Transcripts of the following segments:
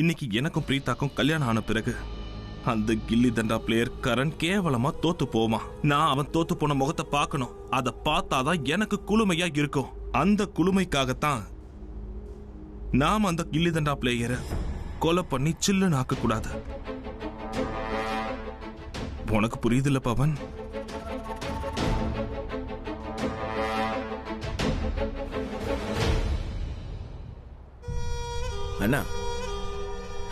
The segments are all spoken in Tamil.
இன்னைக்கு எனக்கும் பிரீதாக்கும் கல்யாணம் ஆன பிறகு அந்த கில்லி தண்டா பிளேயர் கரண் கேவலமா தோத்து போமா. நான் அவன் தோத்து போன முகத்தை பார்க்கணும். அதை பார்த்தாதான் எனக்கு குளுமையா இருக்கும். அந்த குளுமைக்காகத்தான் நாம அந்த கில்லி தண்டா பிளேயரை கொலை பண்ணி சில்லுன்னு ஆக்க கூடாது. உனக்கு புரியுதுல்ல பவன்? அண்ணா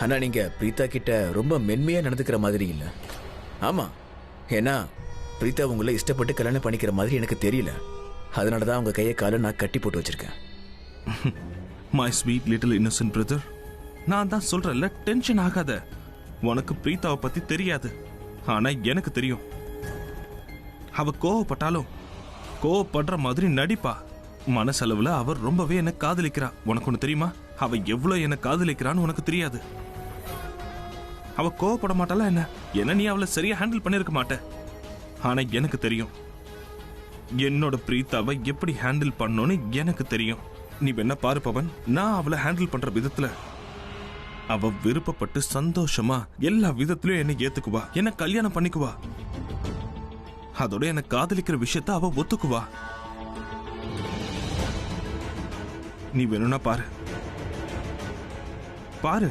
அண்ணா, நீங்க பிரீதா கிட்ட ரொம்ப மென்மையா நடந்துக்கிற மாதிரி இல்ல. ஆமா, ஏன்னா பிரீதா உங்களை இஷ்டப்பட்டு கல்யாணம் பண்ணிக்கிற மாதிரி எனக்கு தெரியல. அதனாலதான் அவங்க கையை காலை நான் கட்டி போட்டு வச்சிருக்கேன். My sweet little Innocent brother, நான் தான் சொல்றேன்ல, டென்ஷன் ஆகாத. உனக்கு பிரீதாவை பத்தி தெரியாது, ஆனா எனக்கு தெரியும். அவ கோவப்பட்டாலும் கோவப்படுற மாதிரி நடிப்பா. மனசளவுல அவர் ரொம்பவே என்ன காதலிக்கிறா. உனக்கு ஒண்ணு தெரியுமா? அவ எவ்வளவு என்ன காதலிக்கிறான்னு உனக்கு தெரியாது. அவ கோவப்பட மாட்டாளா என்ன? என்ன நீ அவளை சரியா ஹேண்டில் பண்ணிருக்க மாட்ட. ஆனா எனக்கு தெரியும் என்னோட பிரீதாவை எப்படி ஹேண்டில் பண்ணணும்னு எனக்கு தெரியும். நீ என்ன பாரு பவன், நான் அவளை ஹேண்டில் பண்ற விதத்துல அவ விருப்பப்பட்டு சந்தோஷமா எல்லா விதத்திலயும் என்ன ஏத்துக்குவா, என்ன கல்யாணம் பண்ணிக்குவா. அதோட என்ன காதலிக்கிற விஷயத்த அவ ஒத்துக்குவா. நீ வேணும்னா பாரு பாரு,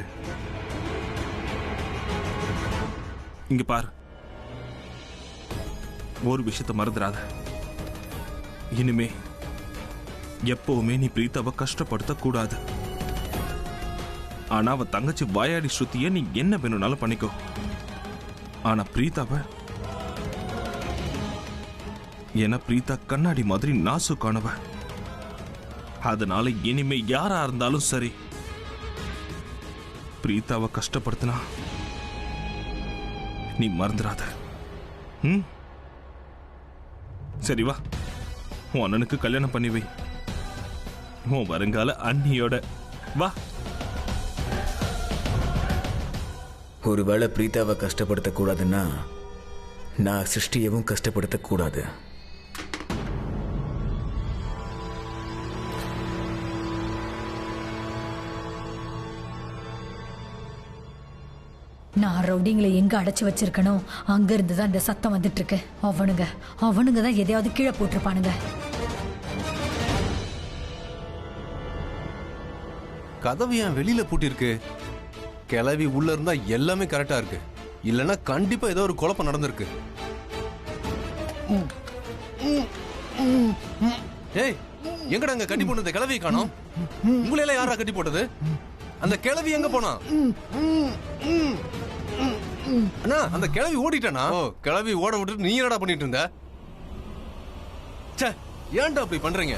இங்க பாரு. ஒரு விஷயத்தை மறந்துடாத. இனிமே எப்பவுமே நீ பிரீதாவை கஷ்டப்படுத்த கூடாது. ஆனா அவ தங்கச்சி வாயாடி ஸ்ருதிய நீ என்ன வேணும்னாலும் பண்ணிக்கோ. ஆனா பிரீதாவை, ஏன்னா பிரீதா கண்ணாடி மாதிரி நாசுக்கானவ. அதனால இனிமே யாரா இருந்தாலும் சரி, பிரீதாவை கஷ்டப்படுத்தினா நீ மறந்துடாத. சரி வா, உன் அண்ணனுக்கு கல்யாணம் பண்ணி வை, உன் வருங்கால அண்ணியோட. வா. ஒருவேளை பிரீதாவை கஷ்டப்படுத்த கூடாதுன்னா நான் சிருஷ்டியவும் கஷ்டப்படுத்த கூடாது. நான் ரவுடிங்களை எங்க அடைச்சு வச்சிருக்கணும், அங்க இருந்துதான் இந்த சத்தம் வந்துட்டு இருக்கு. அவனுங்க தான் எதையாவது கீழே போட்டிருப்பானுங்க. கதவு ஏன் வெளியில பூட்டிருக்கு? கிளவி உள்ள இருந்தா எல்லாமே கரெக்டா இருக்கு. இல்லனா கண்டிப்பா ஏதோ ஒரு குழப்பம் நடந்திருக்கு. ஏய், எங்கடா அங்க கட்டி போட்டது கிளவியை காணோம்? உங்களையெல்லாம் யாரா கட்டி போட்டது? அந்த கிளவி எங்க போனா? அண்ணா, அந்த கிளவி ஓடிட்டானா? கிளவி ஓட விட்டுட்டு நீ என்னடா பண்ணிட்டு இருந்த? ஏன்டா அப்படி பண்றீங்க?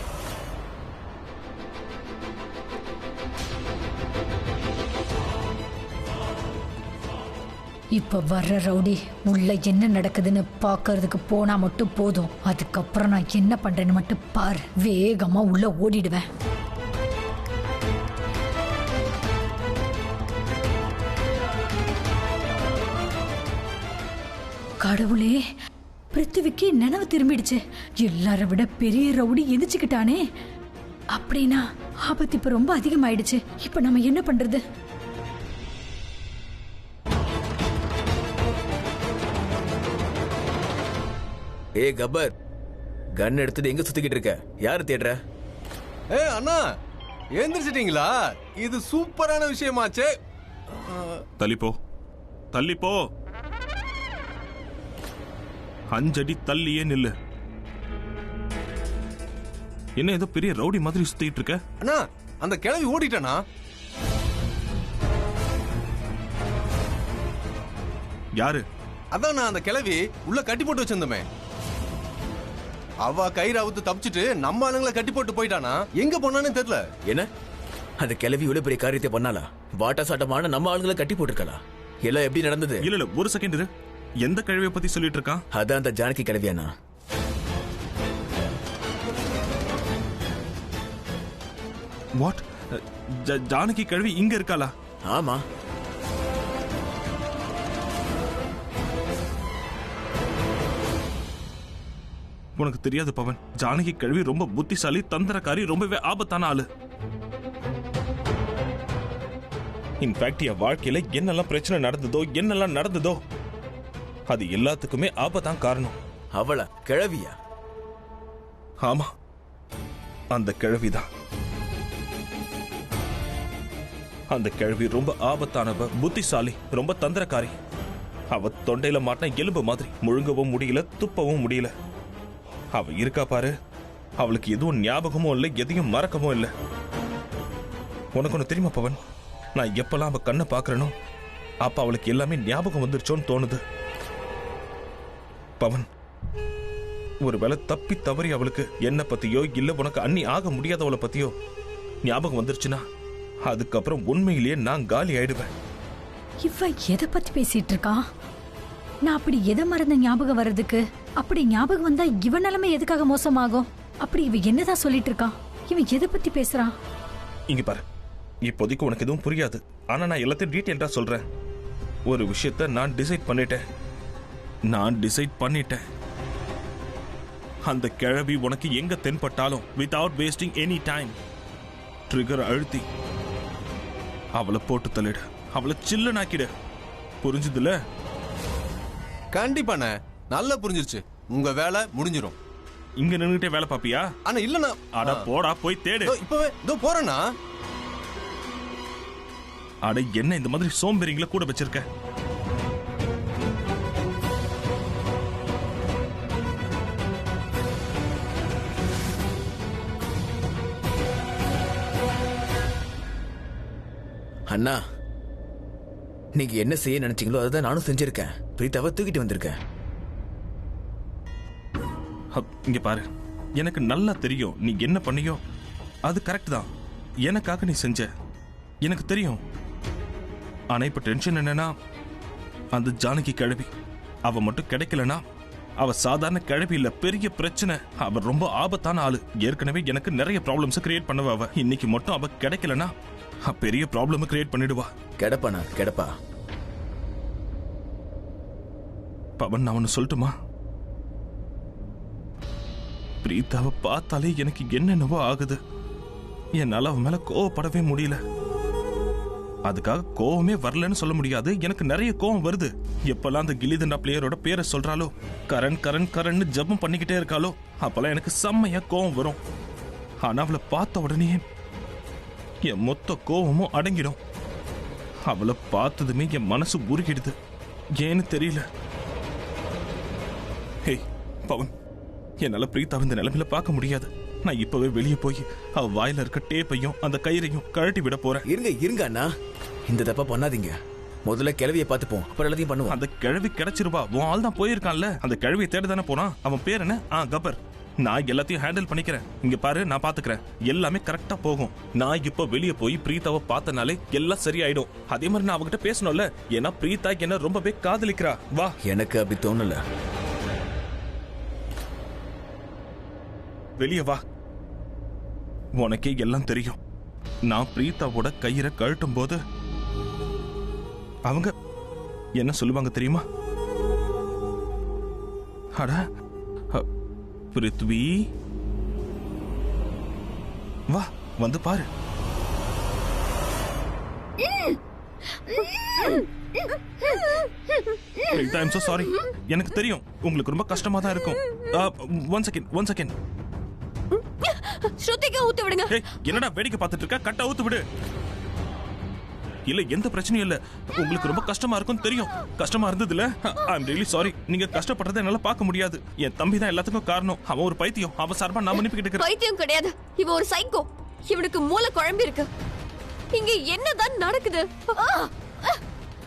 இப்ப வர்ற ரவுடி உள்ள என்ன நடக்குதுன்னு பாக்குறதுக்கு போனா மட்டும் போதும். அதுக்கப்புறம் நான் என்ன பண்றேன்னு மட்டும் பாரு. வேகமா உள்ள ஓடிடுவேன். கடவுளே, பிருத்திவிக்கு நினைவு திரும்பிடுச்சு. எல்லாரை விட பெரிய ரவுடி எதிர்ச்சுக்கிட்டானே. அப்படின்னா ஆபத்து இப்ப ரொம்ப அதிகமாயிடுச்சு. இப்ப நம்ம என்ன பண்றது? ஏ கப்பர், கன் எடுத்துட்டு எங்க சுத்திக்கிட்டு இருக்க? யாரு தேடுற? அண்ணா, எந்திரிச்சிட்டீங்களா? இது சூப்பரான விஷயமாச்சே. தள்ளிப்போ, தள்ளிப்போ. 5 அடி தள்ளியே நில்லு. என்ன ஏதோ பெரிய ரவுடி மாதிரி சுத்திட்டு இருக்க? அண்ணா, அந்த கிளவி ஓடிட்டானா? யாரு? அதான் நான் அந்த கிளவி உள்ள கட்டி போட்டு வச்சிருந்தோமே. அவ கயிறு அவுத்து தப்பிச்சுட்டு நம்ம ஆளுங்களை கட்டி போட்டு போயிட்டானா? எங்க போனான்னு தெரியல. என்ன அந்த கிளவி இவ்வளவு பெரிய காரியத்தை பண்ணாலா? வாட்ட சாட்டமான நம்ம ஆளுங்களை கட்டி போட்டுருக்கா? எல்லாம் எப்படி நடந்தது? இல்ல ஒரு செகண்ட் இரு. எந்த கிழவியை பத்தி சொல்லிட்டு இருக்கான்? அதான் அந்த ஜானகி கிழவியானா? வாட்? ஜானகி கிழவி இங்க இருக்காளா? ஆமா. உனக்கு தெரியாது பவன், ஜானகி கிழவி ரொம்ப புத்திசாலி, தந்திரக்காரி, ரொம்பவே ஆபத்தான ஆளு. இன்ஃபேக்ட் என் வாழ்க்கையில என்னெல்லாம் பிரச்சனை நடந்ததோ அது எல்லாத்துக்குமே ஆபத்தான் காரணம். அவளா? கிழவியா? ஆமா, அந்த கிழவிதான். அந்த கிழவி ரொம்ப ஆபத்தானவ, புத்திசாலி, ரொம்ப தந்திரக்காரி. அவ தொண்டையில மாட்டின எலும்பு மாதிரி, முழுங்கவும் முடியல, துப்பவும் முடியல. அவ இருக்கா பாரு, அவளுக்கு எதுவும் ஞாபகமும் இல்லை, எதையும் மறக்கவும் இல்லை. உனக்கு ஒன்று தெரியுமா பவன், நான் எப்பெல்லாம் அவ கண்ணை பார்க்கறேனோ அப்ப அவளுக்கு எல்லாமே ஞாபகம் வந்துருச்சோன்னு தோணுது. பவன், ஒருவேளை தப்பி தவறி அவளுக்கு என்ன பத்தியோ இல்ல உனக்கு அண்ணி ஆக முடியாதவளை பத்தியோ ஞாபகம் வந்துருச்சுன்னா அதுக்கப்புறம் உண்மையிலேயே நான் காலி ஆயிடுவேன். இவ எதை பத்தி பேசிட்டு இருக்கா? நான் அப்படி எதை மறந்த ஞாபகம் வர்றதுக்கு? அப்படி ஞாபகம் வந்தா இவ நிலைமை எதுக்காக மோசமாகும்? அப்படி இவ என்னதான் சொல்லிட்டு இருக்கா? இவன் எதை பத்தி பேசுறான்? இங்க பாரு, இப்போதைக்கு உனக்கு எதுவும் புரியாது. ஆனா நான் எல்லாத்தையும் டீட்டெயில்டா சொல்றேன். ஒரு விஷயத்த நான் டிசைட் பண்ணிட்டேன். அந்த கிழவி உனக்கு எங்க தென்பட்டாலும் without wasting any time trigger அழுத்தி அவளை போட்டு தள்ளிடு, அவளை சில்லனாக்கிடு. புரிஞ்சுதுல? கண்டிப்பாண்ணே, நல்லா புரிஞ்சிருச்சு. உங்க வேலை முடிஞ்சிரும். இங்க நின்னுட்டே வேலை பாப்பியா? ஆனா இல்லண்ணா. அட போடா, போய் தேடு. இப்பவே இதோ போறேண்ணா. அட என்ன இந்த மாதிரி சோம்பேறிங்களை கூட வச்சிருக்க? அண்ணா, நீங்க என்ன செய்ய நினைச்சீங்களோ அதுதான் நானும் செஞ்சிருக்கேன். பிரீத்தாவை தூக்கிட்டு வந்திருக்கேன். இங்க பாரு, எனக்கு நல்லா தெரியும் நீ என்ன பண்ணியோ அது கரெக்ட் தான். எனக்காக நீ செஞ்ச, எனக்கு தெரியும். ஆனா இப்ப டென்ஷன் என்னன்னா, அந்த ஜானகி கிழவி அவ மட்டும் கிடைக்கலனா அவ சாதாரண கிழவி இல்ல, பெரிய பிரச்சனை. அவ ரொம்ப ஆபத்தான ஆளு. ஏற்கனவே எனக்கு நிறைய ப்ராப்ளம்ஸ் கிரியேட் பண்ணுவா அவ. இன்னைக்கு மட்டும் அவ கிடைக்கலனா பெரிய ப்ராப்ளம் கிரியேட் பண்ணிடுவா. கிடப்பாண்ணா, கிடப்பா. பவன், நான் ஒன்னு சொல்லட்டுமா? பிரீத்தாவை பார்த்தாலே எனக்கு என்னென்னவோ ஆகுது. என்னால அவன் மேல கோவப்படவே முடியல. அதுக்காக கோவமே வரலன்னு சொல்ல முடியாது, எனக்கு நிறைய கோவம் வருது. எப்பெல்லாம் அந்த கில்லிதண்டா பிளேயரோட பேரை சொல்றாலோ, கரன் ஜபம் பண்ணிக்கிட்டே இருக்காளோ, அப்பெல்லாம் எனக்கு செம்மையா கோவம் வரும். ஆனா அவளை பார்த்த உடனே என் மொத்த கோவமும் அடங்கிடும். அவளை பார்த்ததுமே என் மனசு உருகிடுது. ஏன்னு தெரியல. ஹே பவன், என்னால பிரீத்தாவை இந்த நிலைமையில பார்க்க முடியாது. நான் இப்பவே வெளியே போய் அவ வாயில இருக்க டேப்பையும் அந்த கயிறையும் கழட்டி விட போறேன். இருங்க அண்ணா, இந்த தப்பா பண்ணாதீங்க. முதல்ல கிழவியை பார்த்துப்போம், அப்புறம் எல்லாத்தையும் பண்ணுவோம். அந்த கிழவி கிடைச்சிருவா. உன் ஆள் தான் போயிருக்கான்ல, அந்த கிழவியை தேட தானே போனான். அவன் பேர் என்ன? கபர். நான் எல்லாத்தையும் ஹேண்டில் பண்ணிக்கிறேன். இங்க பாரு, நான் பாத்துக்கிறேன். எல்லாமே கரெக்டா போகும். நான் இப்ப வெளியே போய் பிரீத்தாவை பார்த்தனாலே எல்லாம் சரியாயிடும். அதே மாதிரி நான் அவகிட்ட பேசணும்ல, ஏன்னா பிரீத்தா என்ன ரொம்பவே காதலிக்கிறா. வா. எனக்கு அப்படி தோணல. வெளியே வா. உனக்கே எல்லாம் தெரியும். நான் பிரீத்தாவோட கயிறை கழட்டும் போது அவங்க என்ன சொல்லுவாங்க தெரியுமா? அட பிருத்வி, வா வந்து பாரு. Preetha, I'm so sorry. எனக்கு தெரியும் உங்களுக்கு ரொம்ப கஷ்டமா தான் இருக்கும். One second. ஸ்ருதிக்கு ஊத்து விடுங்க. என்னடா வேடிக்கை பார்த்துட்டு இருக்க? கட்ட ஊத்து விடு. இல்ல எந்த பிரச்சனையும் இல்ல. உங்களுக்கு ரொம்ப கஷ்டமா இருக்கும் தெரியும். கஷ்டமா இருந்ததுல ஐ அம் ரியலி சாரி. நீங்க கஷ்டப்படுறதை என்னால பார்க்க முடியாது. என் தம்பி தான் எல்லாத்துக்கும் காரணம். அவன் ஒரு பைத்தியம். அவன் சார்பா நான் மன்னிப்பு கேட்டுக்கிறேன். பைத்தியம் கிடையாது, இவன் ஒரு சைக்கோ. இவனுக்கு மூளை குழம்பி இருக்கு. இங்க என்னதான் நடக்குது?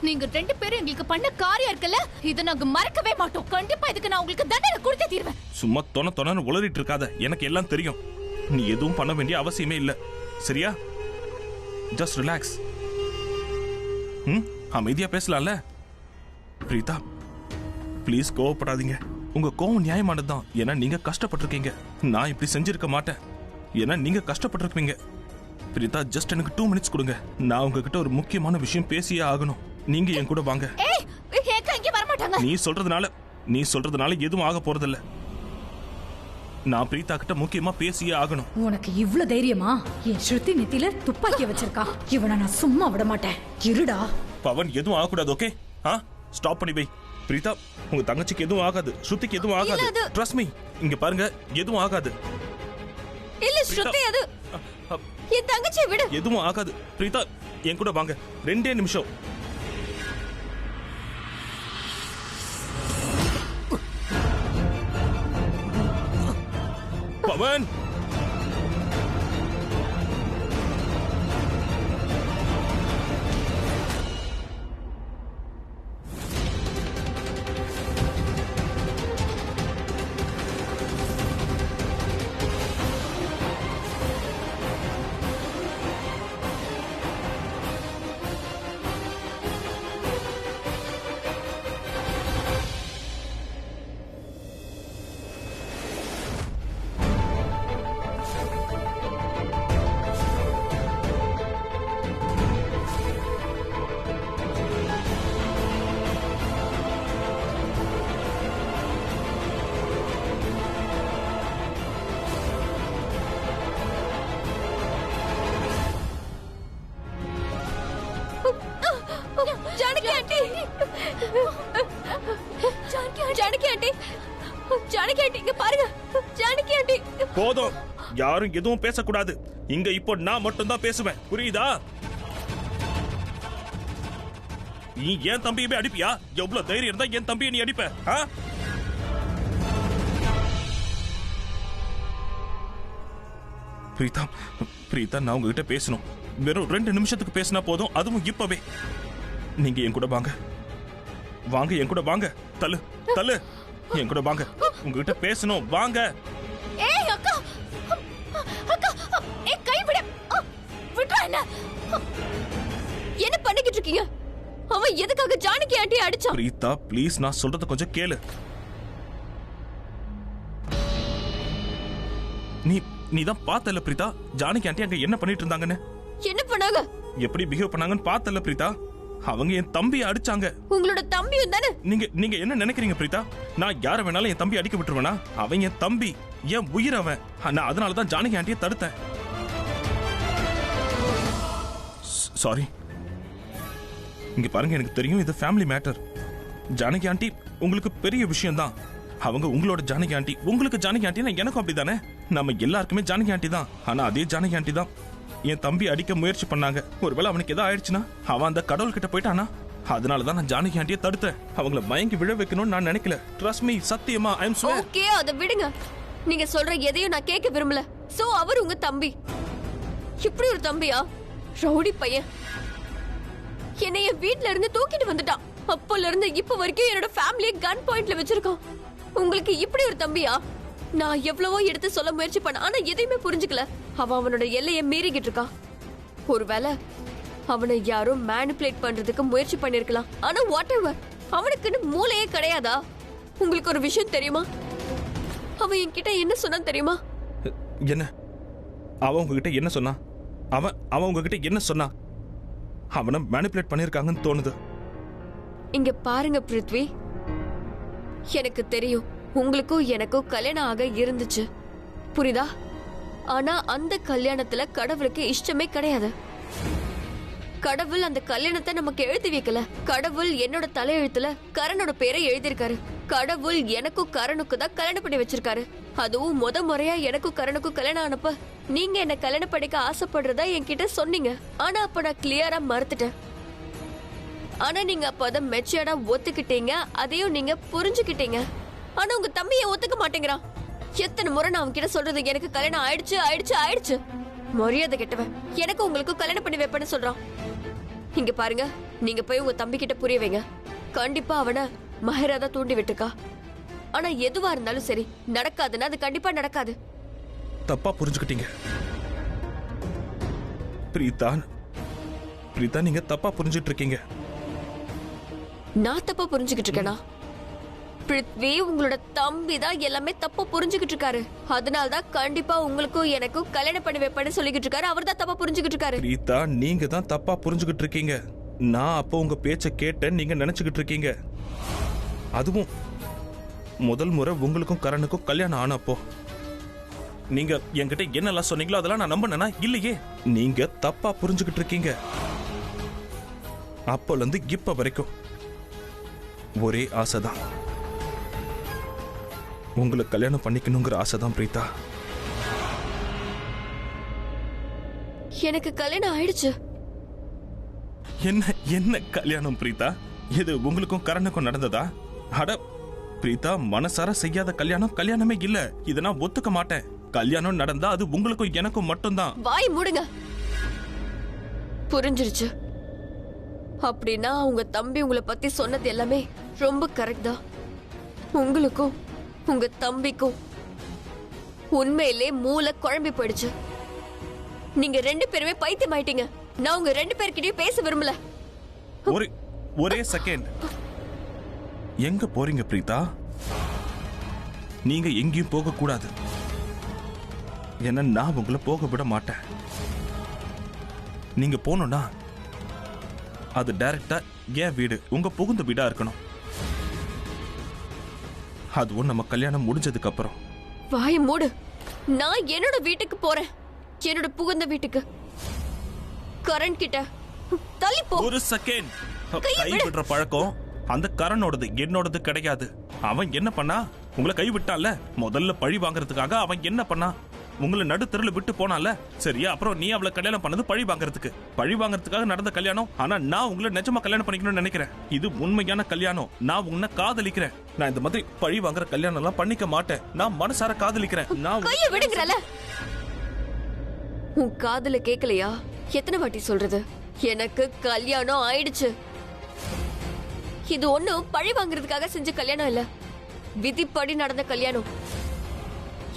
நீங்க ரெண்டு பேரும் எங்களுக்கு பண்ண காரியம் இருக்குல்ல, இத நாங்க மறக்கவே மாட்டோம். கண்டிப்பா இதுக்கு நான் உங்களுக்கு தண்டனை கொடுத்தே தீர்வேன். சும்மா தொணன்னு உளறிட்டு இருக்காத. எனக்கு எல்லாம் தெரியும். நீ எதுவும் பண்ண வேண்டிய அவசியமே இல்ல. சரியா? Just relax. அமைதியா பேசலாம்ல. பிரீதா, ப்ளீஸ் கோவப்படாதீங்க. உங்க கோவம் நியாயமானதுதான். ஏன்னா நீங்க கஷ்டப்பட்டிருக்கீங்க. நான் இப்படி செஞ்சிருக்க மாட்டேன். ஏன்னா நீங்க கஷ்டப்பட்டிருக்கீங்க. பிரீதா, ஜஸ்ட் எனக்கு 2 minutes கொடுங்க. நான் உங்ககிட்ட ஒரு முக்கியமான விஷயம் பேசியே ஆகணும். நீங்க என் கூட வாங்க. இங்க வர மாட்டாங்க. நீ சொல்றதுனால எதுவும் ஆக போறதில்ல. நான் பிரீதா கிட்ட முக்கியமா பேசியே ஆகணும். உனக்கு இவ்ளோ தைரியமா? என் ஸ்ருதி நெத்தியில துப்பாக்கிய வச்சிருக்கா. இவனை நான் சும்மா விட மாட்டேன். இருடா. பவன், எதுவும் ஆகக்கூடாது. ஓகே? ஸ்டாப் பண்ணி வை. பிரீதா, உங்க தங்கச்சிக்கு எதுவும் ஆகாது, ஸ்ருதிக்கு எதுவும் ஆகாது. Trust me. இங்க பாருங்க, எதுவும் ஆகாது. இல்ல ஸ்ருதி, அது என் தங்கச்சியை விடு. எதுவும் ஆகாது. பிரீதா, என் கூட வாங்க. 2 நிமிஷம். Pavan, Janaki aunty, Janaki aunty, Janaki aunty, இங்க பாருங்க. ஜானகி ஆண்டி, போதும். யாரும் எதுவும் பேசக்கூடாது. இங்க இப்போ நான் மட்டும் தான் பேசுவேன். புரியுதா? நீ என் தம்பியவே அடிப்பியா? எவ்வளவு தைரியம் இருந்தா என் தம்பியை நீ அடிப்ப? பிரீதா, பிரீதா, நான் உங்ககிட்ட பேசணும். வெறும் 2 நிமிஷத்துக்கு பேசினா போதும். அதுவும் இப்பவே. நீங்க என் கூட வாங்க. வாங்க, என் கூட வாங்க. தள்ளு, தள்ளு. என் கூட வாங்க. உங்ககிட்ட பேசணும். வாங்க. ஏய் அக்கா, அக்கா, ஏய் கை விடு. விட்றா என்ன? என்ன பண்ணிக்கிட்டு இருக்கீங்க? அவன் எதுக்காக ஜானகி ஆண்டி அடிச்சான்? பிரீதா, ப்ளீஸ், நான் சொல்றத கொஞ்சம் கேளு. நீ தான் பார்த்தல பிரீதா, ஜானகி ஆண்டி அங்க என்ன பண்ணிட்டு இருந்தாங்கன்னு. என்ன பண்ணாங்க? எப்படி பிஹேவ் பண்ணாங்கன்னு பார்த்தல பிரீதா. அவங்க என் தம்பியை அடிச்சாங்க. உங்களோட தம்பியும் தானே? நீங்க என்ன நினைக்கிறீங்க பிரீதா? நான் யார வேணாலும் என் தம்பி அடிக்க விட்டுருவேனா? அவன் என் தம்பி, என் உயிர் அவன். நான் அதனாலதான் ஜானகி ஆண்டியை தடுத்தேன். சாரி. இங்க பாருங்க, எனக்கு தெரியும் இது ஃபேமிலி மேட்டர். ஜானகி ஆண்டி உங்களுக்கு பெரிய விஷயம் தான். அவங்க உங்களோட ஜானகி ஆண்டி, உங்களுக்கு ஜானகி ஆண்டினா எனக்கும் அப்படிதானே. நம்ம எல்லாருக்குமே ஜானகி ஆண்டி தான். ஆனா அதே ஜானகி ஆண்டி தான் என் தம்பி அடிக்க முயற்சி பண்ணாங்க. ஒருவேளை அவனுக்கு ஏதாவது ஆயிடுச்சுன்னா அவன் அந்த கடவுள் கிட்ட போயிட்டானா? அதனாலதான் நான் ஜானகி ஆண்டியை தடுத்தேன். அவங்கள மயங்கி விழ வைக்கணும்னு நான் நினைக்கல. ட்ரஸ்ட் மீ, சத்தியமா. ஐ அம் ஸ்வேர். ஓகே, அத விடுங்க. நீங்க சொல்ற எதையும் நான் கேட்க விரும்பல. சோ அவர் உங்க தம்பி. இப்படி ஒரு தம்பியா? ரவுடி பையன் என்னைய வீட்ல இருந்து தூக்கிட்டு வந்துட்டான். அப்போல இருந்து இப்ப வரைக்கும் என்னோட ஃபேமிலியை கன் பாயிண்ட்ல வச்சிருக்கான். உங்களுக்கு இப்படி ஒரு தம்பியா? நான் எவ்வளவோ எடுத்து சொல்ல முயற்சி பண்ண, ஆனா எதையுமே புரிஞ்சுக்கல. அவனோட எல்லையை மீறிக்கிட்டு இருக்கான். ஒருவேளை அவனை யாரும் மேனிபுலேட் பண்றதுக்கு முயற்சி பண்ணிருக்கலாம். ஆனா வாட் எவர், அவனுக்குன்னு மூளையே கிடையாதா? உங்களுக்கு ஒரு விஷயம் தெரியுமா? அவன் என்கிட்ட என்ன சொன்னான் தெரியுமா? என்ன? அவன் உங்ககிட்ட என்ன சொன்னா? அவன் உங்ககிட்ட என்ன சொன்னா? அவனை மேனிபுலேட் பண்ணிருக்காங்கன்னு தோணுது. இங்க பாருங்க பிருத்வி, எனக்கு தெரியும் உங்களுக்கும் எனக்கும் கல்யாணம் ஆக இருந்துச்சு, புரியுதா? ஆனா அந்த கல்யாணத்துல கடவுளுக்கு இஷ்டமே கிடையாது. கடவுள் அந்த கல்யாணத்தை நமக்கு எழுதி வைக்கல. கடவுள் என்னோட தலையெழுத்துல கரனோட பேரை எழுதியிருக்காரு. கடவுள் எனக்கும் கரனுக்கு தான் கல்யாணம் பண்ணி வச்சிருக்காரு. அதுவும் முறையா எனக்கும் கரனுக்கும் கல்யாணம் ஆனப்ப நீங்க என்ன கல்யாணம் பண்ணிக்க ஆசைப்படுறதா என்கிட்ட சொன்னீங்க. ஆனா அப்ப நான் கிளியரா மறுத்துட்டேன். ஆனா நீங்க அப்ப அதை மெச்சூர்டா ஒத்துக்கிட்டீங்க, அதையும் நீங்க புரிஞ்சுக்கிட்டீங்க. ஆனா உங்க தம்பியை ஒத்துக்க மாட்டேங்கிறான். எத்தனை முறை நான் அவன்கிட்ட சொல்றது, எனக்கு கல்யாணம் ஆயிடுச்சு ஆயிடுச்சு ஆயிடுச்சு. மரியாதை கெட்டவன், எனக்கு உங்களுக்கு கல்யாணம் பண்ணி வைப்பேன்னு சொல்றான். இங்க பாருங்க, நீங்க போய் உங்க தம்பி கிட்ட புரிய வைங்க. கண்டிப்பா அவனை மஹராதா தூண்டி விட்டுருக்கா. ஆனா எதுவா இருந்தாலும் சரி, நடக்காதுன்னா அது கண்டிப்பா நடக்காது. தப்பா புரிஞ்சுக்கிட்டீங்க பிரீதா. பிரீதா, நீங்க தப்பா புரிஞ்சுட்டு இருக்கீங்க. நான் தப்பா புரிஞ்சுக்கிட்டு இருக்கேனா? பிருத்வி, உங்களோட தம்பி தான் எல்லாமே தப்பா புரிஞ்சுக்கிட்டு இருக்காரு. அதனாலதான் கண்டிப்பா உங்களுக்கும் எனக்கும் கல்யாணம் பண்ணி வைப்பேன்னு சொல்லிக்கிட்டு இருக்காரு. அவர் தான் தப்பா புரிஞ்சுக்கிட்டு இருக்காரு. பிரீதா, நீங்க தான் தப்பா புரிஞ்சுக்கிட்டு இருக்கீங்க. நான் அப்போ உங்க பேச்ச கேட்டேன், நீங்க நினைச்சுக்கிட்டு இருக்கீங்க. அதுவும் முதல் முறை உங்களுக்கும் கரனுக்கும் கல்யாணம் ஆனப்போ நீங்க என்கிட்ட என்னெல்லாம் சொன்னீங்களோ அதெல்லாம் நான் நம்பினேனா? இல்லையே. நீங்க தப்பா புரிஞ்சுக்கிட்டு இருக்கீங்க. அப்போல இருந்து இப்ப வரைக்கும் ஒரே ஆசைதான், உங்களை கல்யாணம் பண்ணிக்கணுங்கிற ஆசைதான் பிரீதா. எனக்கு கல்யாணம் ஆயிடுச்சு. என்ன என்ன கல்யாணம் பிரீதா? இது உங்களுக்கும் கரணுக்கும் நடந்ததா? அட பிரீதா, மனசார செய்யாத கல்யாணம் கல்யாணமே இல்ல. இத நான் ஒத்துக்க மாட்டேன். கல்யாணம் நடந்தா அது உங்களுக்கும் எனக்கும் மட்டும்தான். வாய் மூடுங்க. புரிஞ்சிருச்சு. அப்படின்னா உங்க தம்பி உங்களை பத்தி சொன்னது எல்லாமே ரொம்ப கரெக்ட் தான். உங்களுக்கும் உங்க தம்பிக்கும் உண்மையிலே மூளை குழம்பி போயிடுச்சு. நீங்க 2 பேருமே பைத்தியம் ஆயிட்டீங்க. நான் உங்க 2 பேர்கிட்டயும் பேச விரும்பல. ஒரே செகண்ட். எங்க போறீங்க பிரீதா? நீங்க எங்கேயும் போக கூடாது. என்ன, நான் உங்களை போக விட மாட்டேன். நீங்க போனோம்னா அது டைரக்டா என் வீடு, உங்க புகுந்த வீடா இருக்கணும். அதுவும் நம்ம கல்யாணம் முடிஞ்சதுக்கு அப்புறம். வாய் மூடு. நான் என்னோட வீட்டுக்கு போறேன். என்னோட புகுந்த வீட்டுக்கு. கரண் கிட்ட தள்ளி போ. ஒரு செகண்ட். கை விடுற பழக்கம் அந்த கரணோடது, என்னோடது கிடையாது. அவன் என்ன பண்ணா? உங்களை கை விட்டால, முதல்ல பழி வாங்குறதுக்காக அவன் என்ன பண்ணா? உங்களை நடுத்தெருல விட்டு போனால, சரியா? அப்புறம் நீ அவளை கல்யாணம் பண்ணது பழி வாங்குறதுக்காக நடந்த கல்யாணம். ஆனா நான் உங்களை நிஜமா கல்யாணம் பண்ணிக்கணும்னு நினைக்கிறேன். இது உண்மையான கல்யாணம். நான் உன்னை காதலிக்கிறேன். நான் இந்த மாதிரி பழி வாங்குற கல்யாணம் எல்லாம் பண்ணிக்க மாட்டேன். நான் மனசார காதலிக்கிறேன். நான் கைய விடுங்கறல. உன் காதுல கேக்கலையா? எத்தனை வாட்டி சொல்றது? எனக்கு கல்யாணம் ஆயிடுச்சு. இது ஒண்ணும் பழி வாங்குறதுக்காக செஞ்ச கல்யாணம் இல்ல. விதிப்படி நடந்த கல்யாணம்.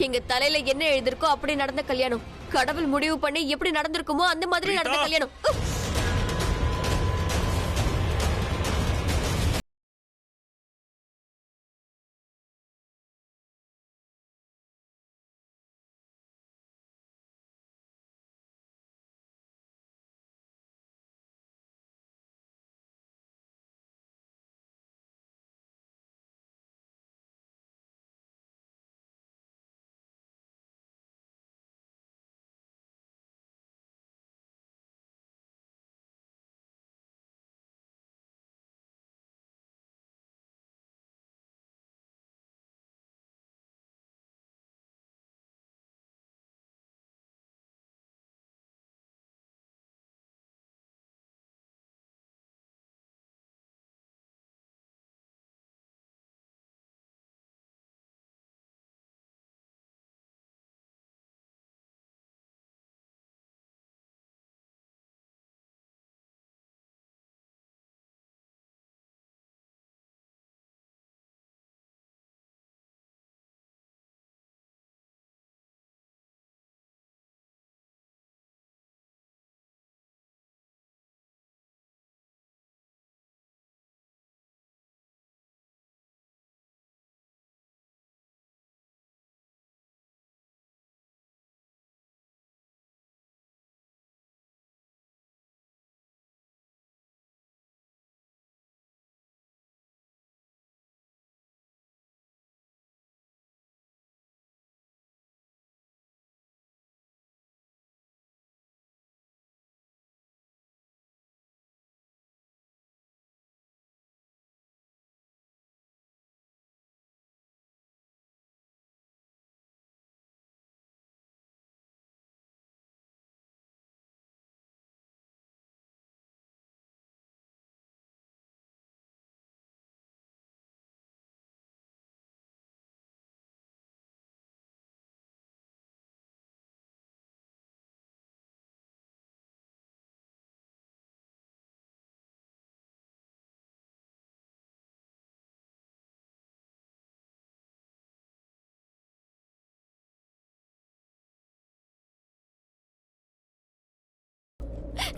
எங்க தலையில என்ன எழுதிருக்கோ அப்படி நடந்த கல்யாணம். கடவுள் முடிவு பண்ணி எப்படி நடந்திருக்குமோ அந்த மாதிரி நடந்த கல்யாணம்.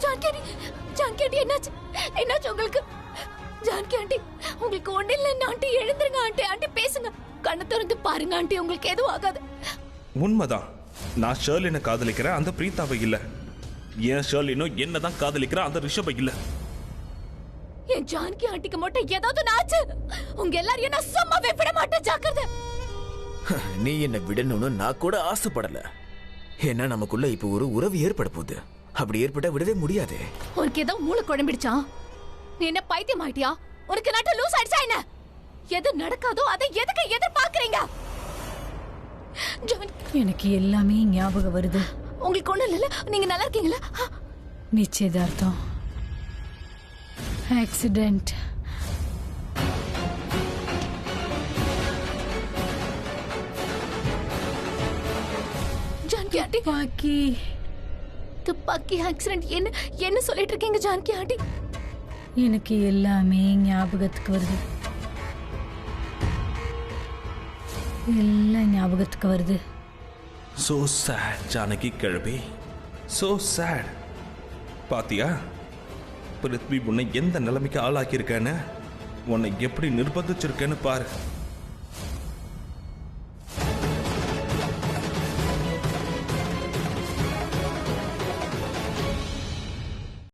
ஜான்கி ஆண்டி, என்னாச்சு உங்களுக்கு? ஜான்கி ஆண்டி, உங்களுக்கு ஒண்ணு இல்ல ஆண்டி. எழுந்துருங்க ஆண்டி. ஆண்டி பேசுங்க. கண்ணை திறந்து பாருங்க ஆண்டி, உங்களுக்கு எதுவும் ஆகாது. உண்மைதான். நான் ஷர்லினை காதலிக்கிறேன், அந்த பிரீதாவை இல்ல. ஏன் ஷர்லினும் என்னதான் காதலிக்கிறேன், அந்த ரிஷபை இல்ல. என் ஜான்கி ஆண்டிக்கு மட்டும் ஏதாவது ஆச்சு, உங்க எல்லாரையும் நான் சும்மாவே விட மாட்டேன். ஜாக்கிரதை. நீ என்ன விடணும்னு நான் கூட ஆசைப்படல. ஏன்னா நமக்குள்ள இப்போ ஒரு உறவு ஏற்பட போகுது. அப்படி ஏற்பட்டா விடவே முடியாது. உனக்கு ஏதோ மூளை குழம்பிடுச்சா? நீ என்ன பைத்தியம் ஆயிட்டியா? உனக்கு நட்டு லூஸ் ஆயிடுச்சா என்ன? எது நடக்காதோ அதை எதுக்கு எதிர்பார்க்கறீங்க? எனக்கு எல்லாமே ஞாபகம் வருது. உங்களுக்கு ஒண்ணும் இல்ல, நீங்க நல்லா இருக்கீங்களா? நிச்சயதார்த்தம், ஆக்சிடென்ட், ஜானகி ஆண்டி. துப்பாக்கி ஆக்சிடென்ட் என்ன சொல்லிட்டு இருக்கீங்க ஜானகி ஆண்டி? எனக்கு எல்லாமே ஞாபகத்துக்கு வருது. எல்லாம் ஞாபகத்துக்கு வருது. சோ சேட் ஜானகி கிழவி, சோ சேட். பாத்தியா பிருத்வி உன்னை எந்த நிலைமைக்கு ஆளாக்கியிருக்கேன்னு, உன்னை எப்படி நிர்பந்திச்சிருக்கேன்னு பாரு.